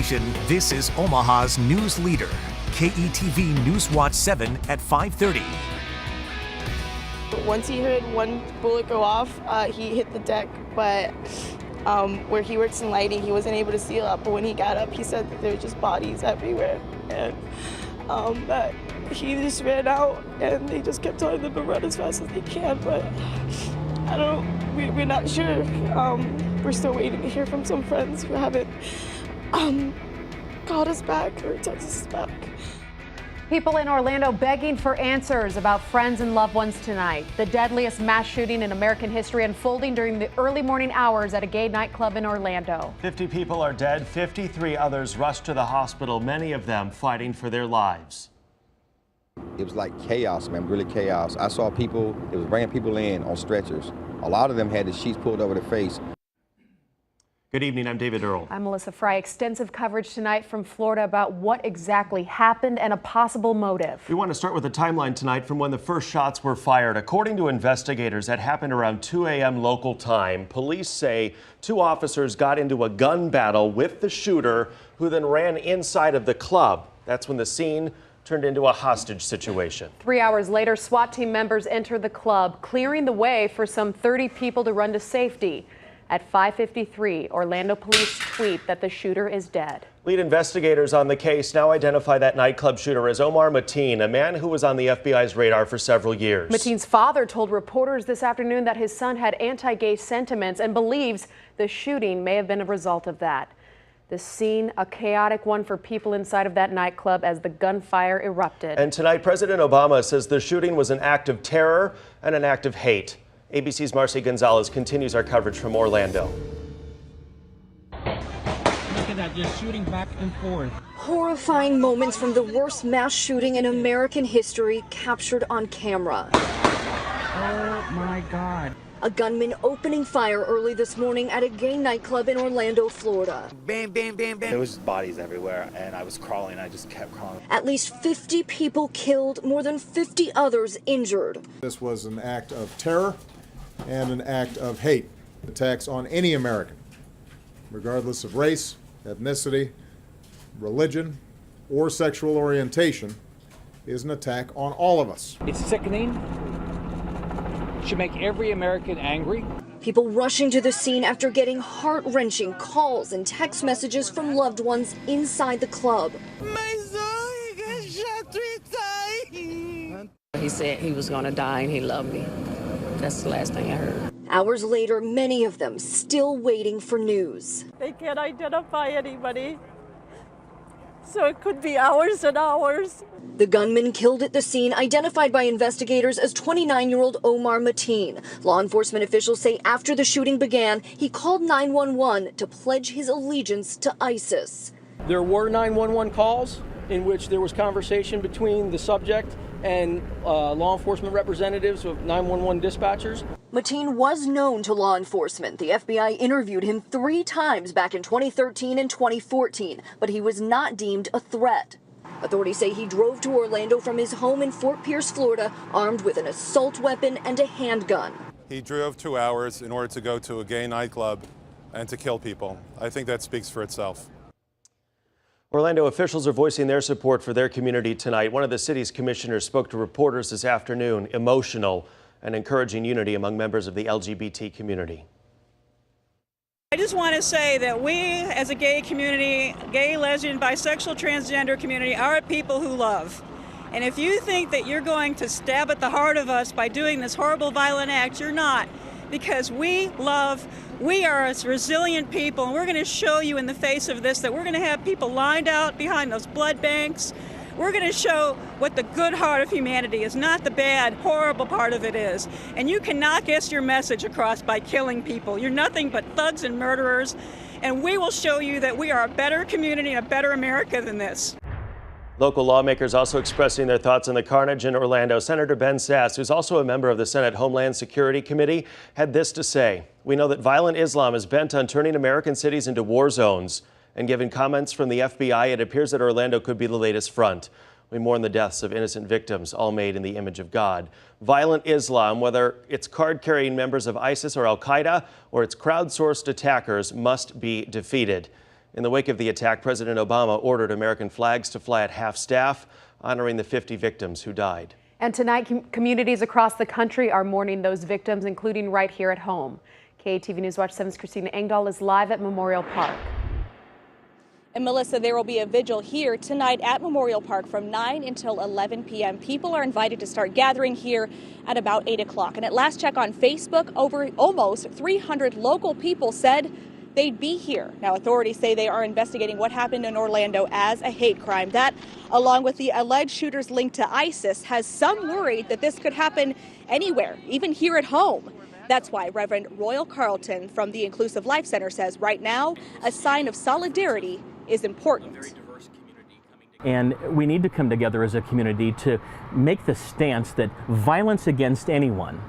Television, this is Omaha's news leader, KETV Newswatch 7 at 5:30. Once he heard one bullet go off, he hit the deck, but where he works in lighting, he wasn't able to see a lot. But when he got up, he said that there were just bodies everywhere, and that he just ran out, and they just kept telling them to run as fast as they can. But we're not sure. We're still waiting to hear from some friends who haven't called us back or texted us back. People in Orlando begging for answers about friends and loved ones tonight. The deadliest mass shooting in American history unfolding during the early morning hours at a gay nightclub in Orlando. 50 people are dead, 53 others rushed to the hospital, many of them fighting for their lives. It was like chaos, man, really chaos. I saw people, it was bringing people in on stretchers. A lot of them had the sheets pulled over their face. Good evening, I'm David Earle. I'm Melissa Fry. Extensive coverage tonight from Florida about what exactly happened and a possible motive. We want to start with a timeline tonight from when the first shots were fired. According to investigators, that happened around 2 a.m. local time. Police say 2 officers got into a gun battle with the shooter, who then ran inside of the club. That's when the scene turned into a hostage situation. 3 hours later, SWAT team members entered the club, clearing the way for some 30 people to run to safety. At 5:53, Orlando police tweet that the shooter is dead. Lead investigators on the case now identify that nightclub shooter as Omar Mateen, a man who was on the FBI's radar for several years. Mateen's father told reporters this afternoon that his son had anti-gay sentiments and believes the shooting may have been a result of that. The scene, a chaotic one for people inside of that nightclub as the gunfire erupted. And tonight, President Obama says the shooting was an act of terror and an act of hate. ABC's Marcy Gonzalez continues our coverage from Orlando. Look at that, just shooting back and forth. Horrifying moments from the worst mass shooting in American history captured on camera. Oh my God. A gunman opening fire early this morning at a gay nightclub in Orlando, Florida. Bam, bam, bam, bam. There was bodies everywhere, and I was crawling. I just kept crawling. At least 50 people killed, more than 50 others injured. This was an act of terror and an act of hate. Attacks on any American, regardless of race, ethnicity, religion, or sexual orientation, is an attack on all of us. It's sickening. Should make every American angry. People rushing to the scene after getting heart-wrenching calls and text messages from loved ones inside the club. My son, he got shot 3 times. He said he was going to die and he loved me. That's the last thing I heard. Hours later, many of them still waiting for news. They can't identify anybody, so it could be hours and hours. The gunman killed at the scene, identified by investigators as 29-year-old Omar Mateen. Law enforcement officials say after the shooting began, he called 911 to pledge his allegiance to ISIS. There were 911 calls in which there was conversation between the subject and law enforcement representatives of 911 dispatchers. Mateen was known to law enforcement. The FBI interviewed him 3 times back in 2013 and 2014, but he was not deemed a threat. Authorities say he drove to Orlando from his home in Fort Pierce, Florida, armed with an assault weapon and a handgun. He drove 2 hours in order to go to a gay nightclub and to kill people. I think that speaks for itself. Orlando officials are voicing their support for their community tonight. One of the city's commissioners spoke to reporters this afternoon, emotional and encouraging unity among members of the LGBT community. I just want to say that we, as a gay community, gay, lesbian, bisexual, transgender community, are people who love. And if you think that you're going to stab at the heart of us by doing this horrible, violent act, you're not. Because we love, we are a resilient people, and we're going to show you in the face of this that we're going to have people lined out behind those blood banks. We're going to show what the good heart of humanity is, not the bad, horrible part of it is. And you cannot get your message across by killing people. You're nothing but thugs and murderers. And we will show you that we are a better community and a better America than this. Local lawmakers also expressing their thoughts on the carnage in Orlando. Senator Ben Sasse, who's also a member of the Senate Homeland Security Committee, had this to say. We know that violent Islam is bent on turning American cities into war zones. And given comments from the FBI, it appears that Orlando could be the latest front. We mourn the deaths of innocent victims, all made in the image of God. Violent Islam, whether it's card-carrying members of ISIS or Al-Qaeda or its crowdsourced attackers, must be defeated. In the wake of the attack, President Obama ordered American flags to fly at half-staff, honoring the 50 victims who died. And tonight, communities across the country are mourning those victims, including right here at home. KETV News Watch 7's Christina Engdahl is live at Memorial Park. And Melissa, there will be a vigil here tonight at Memorial Park from 9 until 11 p.m. People are invited to start gathering here at about 8 o'clock. And at last check on Facebook, over almost 300 local people said they'd be here. Now, authorities say they are investigating what happened in Orlando as a hate crime. That, along with the alleged shooters linked to ISIS, has some worried that this could happen anywhere, even here at home. That's why Reverend Royal Carlton from the Inclusive Life Center says right now a sign of solidarity is important. And we need to come together as a community to make the stance that violence against anyone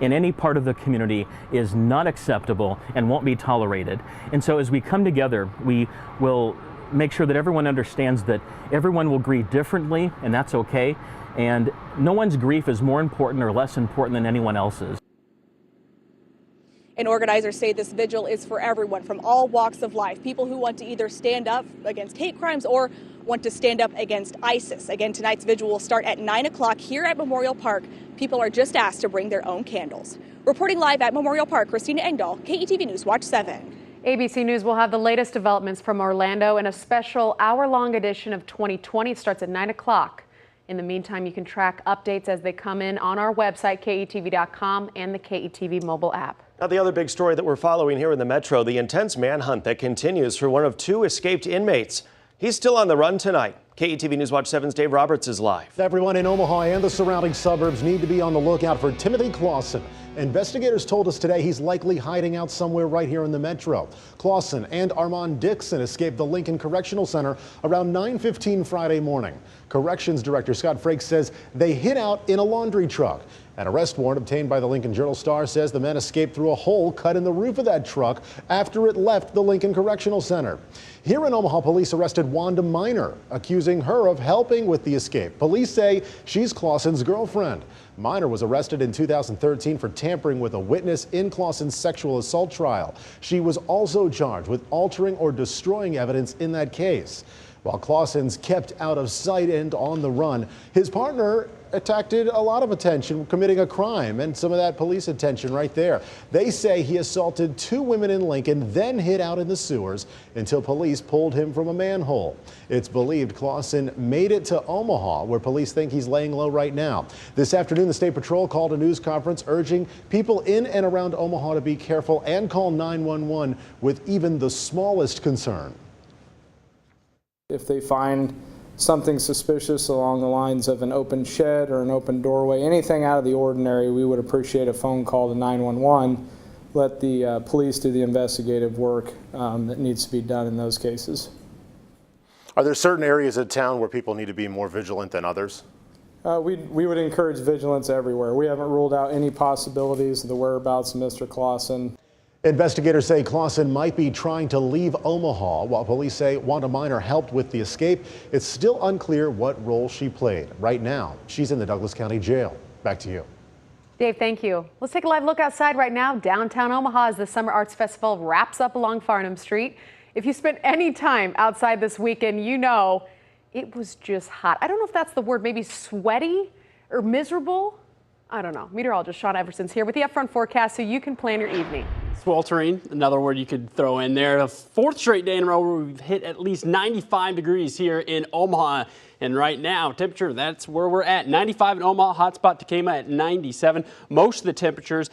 in any part of the community is not acceptable and won't be tolerated. And so as we come together, we will make sure that everyone understands that everyone will grieve differently, and that's okay. And no one's grief is more important or less important than anyone else's. And organizers say this vigil is for everyone from all walks of life, people who want to either stand up against hate crimes or want to stand up against ISIS. Again, tonight's vigil will start at 9 o'clock here at Memorial Park. People are just asked to bring their own candles. Reporting live at Memorial Park, Christina Engdahl, KETV News Watch 7. ABC News will have the latest developments from Orlando in a special hour-long edition of 2020. It starts at 9 o'clock. In the meantime, you can track updates as they come in on our website, KETV.com, and the KETV mobile app. Now, the other big story that we're following here in the Metro, the intense manhunt that continues for one of two escaped inmates. He's still on the run tonight. KETV News Watch 7's Dave Roberts is live. Everyone in Omaha and the surrounding suburbs need to be on the lookout for Timothy Clausen. Investigators told us today he's likely hiding out somewhere right here in the Metro. Clausen and Armand Dixon escaped the Lincoln Correctional Center around 9:15 Friday morning. Corrections Director Scott Frakes says they hid out in a laundry truck. An arrest warrant obtained by the Lincoln Journal-Star says the men escaped through a hole cut in the roof of that truck after it left the Lincoln Correctional Center. Here in Omaha, police arrested Wanda Miner, accusing her of helping with the escape. Police say she's Clausen's girlfriend. Miner was arrested in 2013 for tampering with a witness in Clausen's sexual assault trial. She was also charged with altering or destroying evidence in that case. While Clausen's kept out of sight and on the run, his partner attracted a lot of attention, committing a crime, and some of that police attention right there. They say he assaulted two women in Lincoln, then hid out in the sewers until police pulled him from a manhole. It's believed Clausen made it to Omaha, where police think he's laying low right now. This afternoon, the State Patrol called a news conference urging people in and around Omaha to be careful and call 911 with even the smallest concern. If they find something suspicious along the lines of an open shed or an open doorway, anything out of the ordinary, we would appreciate a phone call to 911. Let the police do the investigative work that needs to be done in those cases. Are there certain areas of town where people need to be more vigilant than others? We would encourage vigilance everywhere. We haven't ruled out any possibilities of the whereabouts of Mr. Clausen. Investigators say Clausen might be trying to leave Omaha, while police say Wanda Miner helped with the escape. It's still unclear what role she played. Right now, she's in the Douglas County Jail. Back to you. Dave, thank you. Let's take a live look outside right now, downtown Omaha, as the Summer Arts Festival wraps up along Farnham Street. If you spent any time outside this weekend, you know it was just hot. I don't know if that's the word, maybe sweaty or miserable. I don't know. Meteorologist Sean Everson's here with the upfront forecast so you can plan your evening. Sweltering, another word you could throw in there. The fourth straight day in a row where we've hit at least 95 degrees here in Omaha. And right now, temperature, that's where we're at. 95 in Omaha, hotspot Tacoma at 97. Most of the temperatures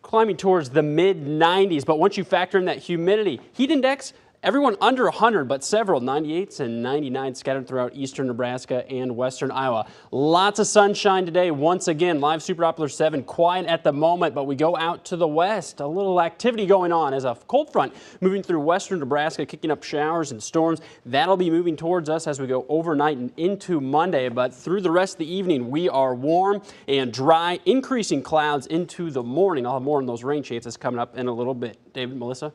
climbing towards the mid-90s. But once you factor in that humidity, heat index, everyone under 100, but several 98s and 99s scattered throughout eastern Nebraska and western Iowa. Lots of sunshine today. Once again, live Super Doppler 7 quiet at the moment, but we go out to the west. A little activity going on as a cold front moving through western Nebraska, kicking up showers and storms. That'll be moving towards us as we go overnight and into Monday, but through the rest of the evening, we are warm and dry, increasing clouds into the morning. I'll have more on those rain chances coming up in a little bit. David, Melissa?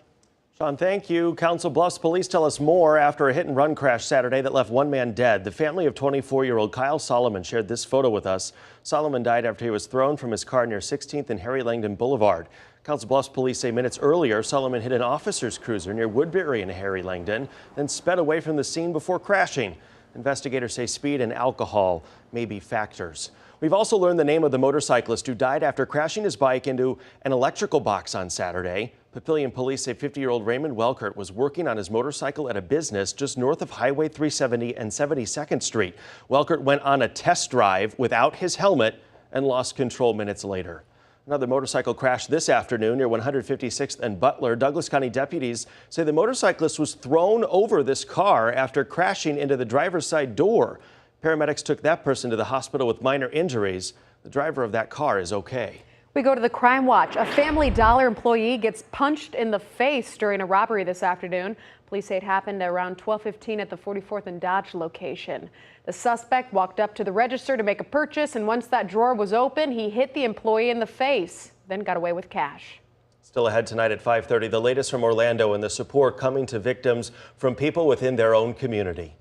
Sean, thank you. Council Bluffs police tell us more after a hit-and-run crash Saturday that left one man dead. The family of 24-year-old Kyle Solomon shared this photo with us. Solomon died after he was thrown from his car near 16th and Harry Langdon Boulevard. Council Bluffs police say minutes earlier, Solomon hit an officer's cruiser near Woodbury and Harry Langdon, then sped away from the scene before crashing. Investigators say speed and alcohol may be factors. We've also learned the name of the motorcyclist who died after crashing his bike into an electrical box on Saturday. Papillion police say 50-year-old Raymond Welkert was working on his motorcycle at a business just north of Highway 370 and 72nd Street. Welkert went on a test drive without his helmet and lost control minutes later. Another motorcycle crash this afternoon near 156th and Butler. Douglas County deputies say the motorcyclist was thrown over this car after crashing into the driver's side door. Paramedics took that person to the hospital with minor injuries. The driver of that car is okay. We go to the Crime Watch. A Family Dollar employee gets punched in the face during a robbery this afternoon. Police say it happened around 12:15 at the 44th and Dodge location. The suspect walked up to the register to make a purchase, and once that drawer was open, he hit the employee in the face, then got away with cash. Still ahead tonight at 5:30, the latest from Orlando and the support coming to victims from people within their own community.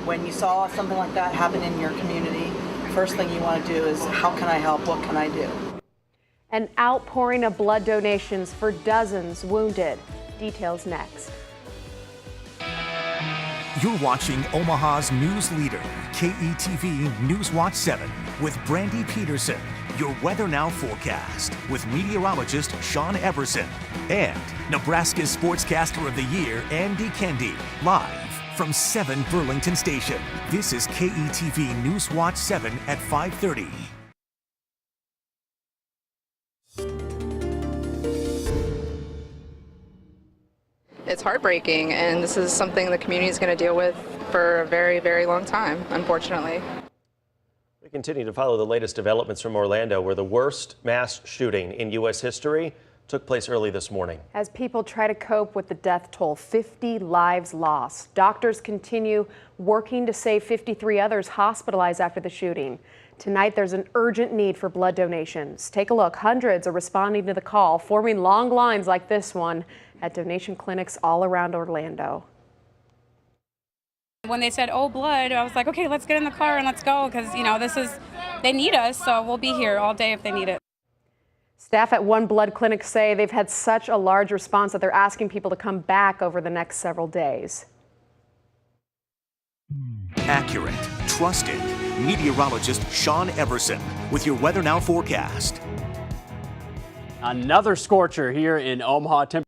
When you saw something like that happen in your community, first thing you want to do is, how can I help? What can I do? An outpouring of blood donations for dozens wounded. Details next. You're watching Omaha's news leader, KETV Newswatch 7, with Brandy Peterson. Your Weather Now forecast with meteorologist Sean Everson and Nebraska's Sportscaster of the Year, Andy Kendi, live from 7 Burlington Station. This is KETV Newswatch 7 at 5:30. It's heartbreaking, and this is something the community is going to deal with for a very, very long time, unfortunately. We continue to follow the latest developments from Orlando, where the worst mass shooting in U.S. history took place early this morning. As people try to cope with the death toll, 50 lives lost. Doctors continue working to save 53 others hospitalized after the shooting. Tonight, there's an urgent need for blood donations. Take a look. Hundreds are responding to the call, forming long lines like this one at donation clinics all around Orlando. When they said, "Oh, blood," I was like, okay, let's get in the car and let's go, because, you know, they need us, so we'll be here all day if they need it. Staff at one blood clinic say they've had such a large response that they're asking people to come back over the next several days. Accurate, trusted. Meteorologist Sean Everson with your Weather Now forecast. Another scorcher here in Omaha.